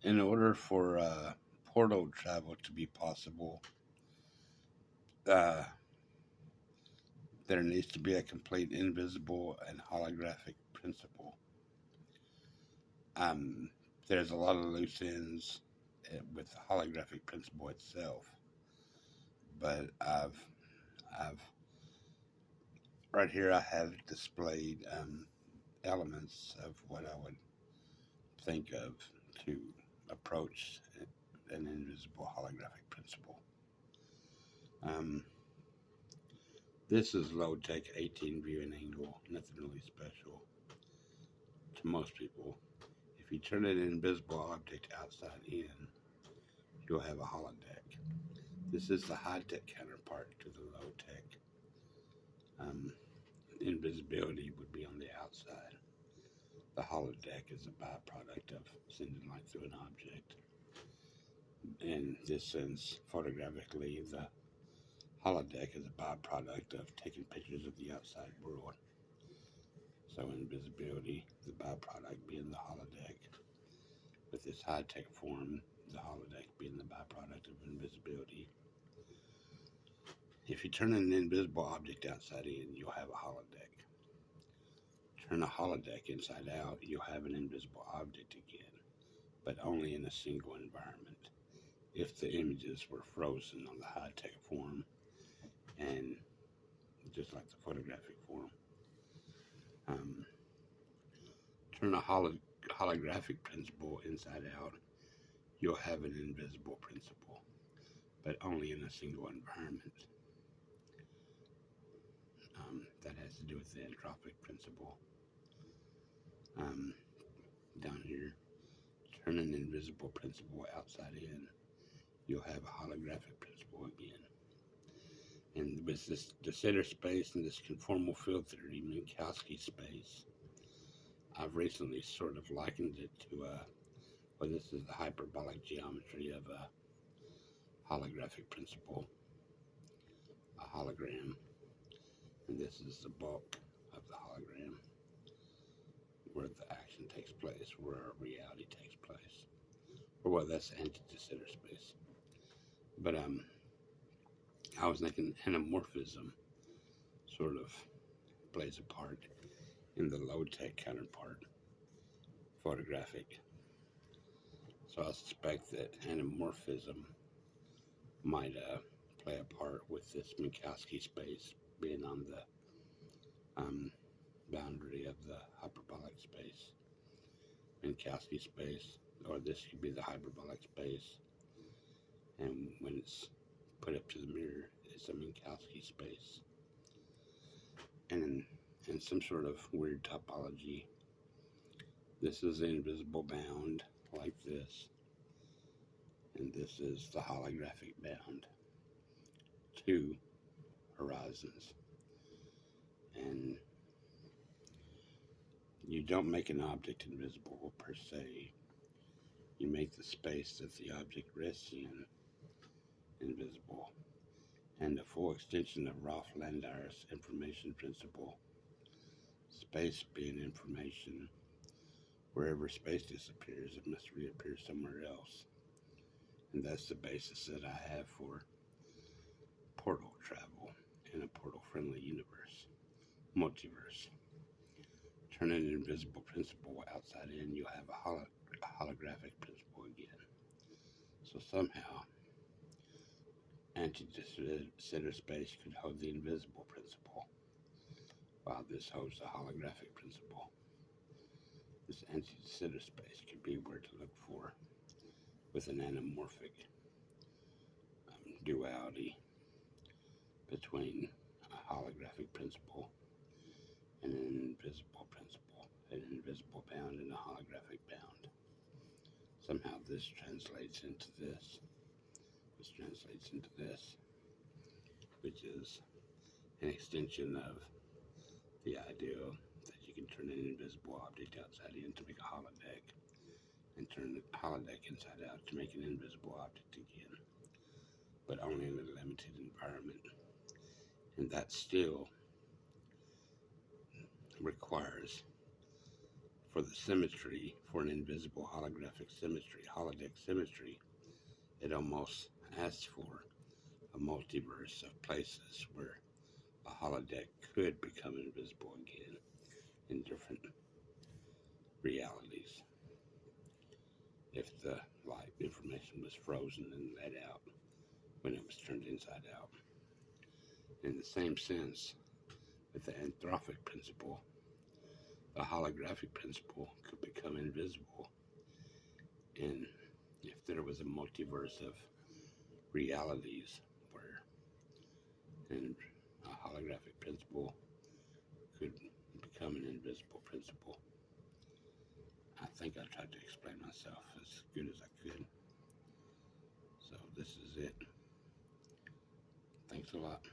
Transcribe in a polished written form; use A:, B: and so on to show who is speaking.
A: In order for portal travel to be possible, uh, there needs to be a complete invisible and holographic principle. Um, there's a lot of loose ends with the holographic principle itself, but I've right here I have displayed elements of what I would think of to approach an invisible holographic principle. Um, this is low tech 18 viewing angle, nothing really special to most people. If you turn an invisible object outside in, you'll have a holodeck. This is the high tech counterpart to the low tech. Invisibility would be on the outside. The holodeck is a byproduct of sending light through an object. In this sense, photographically, the holodeck is a byproduct of taking pictures of the outside world. So invisibility, the byproduct being the holodeck. With this high-tech form, the holodeck being the byproduct of invisibility. If you turn an invisible object outside in, you'll have a holodeck. Turn a holodeck inside out, you'll have an invisible object again, but only in a single environment. If the images were frozen on the high-tech form, and just like the photographic form, turn a holographic principle inside out, you'll have an invisible principle, but only in a single environment. That has to do with the anamorphic principle. Down here, turn an invisible principle outside in, you'll have a holographic principle again. And with this de Sitter space and this conformal field theory, Minkowski space, I've recently sort of likened it to well, this is the hyperbolic geometry of a holographic principle, a hologram, and this is the bulk of the hologram, where the action takes place, where our reality takes place, or well, that's anti-de Sitter space. But I was thinking anamorphism sort of plays a part in the low-tech counterpart, photographic. So I suspect that anamorphism might play a part with this Minkowski space being on the boundary of the hyperbolic space. Minkowski space, or this could be the hyperbolic space, and when it's put up to the mirror, it's a Minkowski space. And in some sort of weird topology, this is the invisible bound, like this, and this is the holographic bound. Two horizons. And you don't make an object invisible per se. You make the space that the object rests in invisible. And the full extension of Rolf Landauer's information principle, space being information, wherever space disappears, it must reappear somewhere else. And that's the basis that I have for portal travel in a portal-friendly universe, multiverse. Turn an invisible principle outside in, you'll have a holographic principle again. So somehow, anti-de Sitter space could hold the invisible principle, while this holds the holographic principle. This anti-de Sitter space could be where to look for with an anamorphic duality between a holographic principle and an invisible principle, an invisible bound and a holographic bound. Somehow this translates into this. This translates into this, which is an extension of the idea that you can turn an invisible object outside in to make a holodeck, and turn the holodeck inside out to make an invisible object again, but only in a limited environment. And that still requires for the symmetry, for an invisible holographic symmetry, holodeck symmetry, it almost asks for a multiverse of places where a holodeck could become invisible again in different realities if the light information was frozen and let out when it was turned inside out. In the same sense, with the anamorphic principle, the holographic principle could become invisible, and if there was a multiverse of realities where a holographic principle could become an invisible principle. I think I tried to explain myself as good as I could. So this is it. Thanks a lot.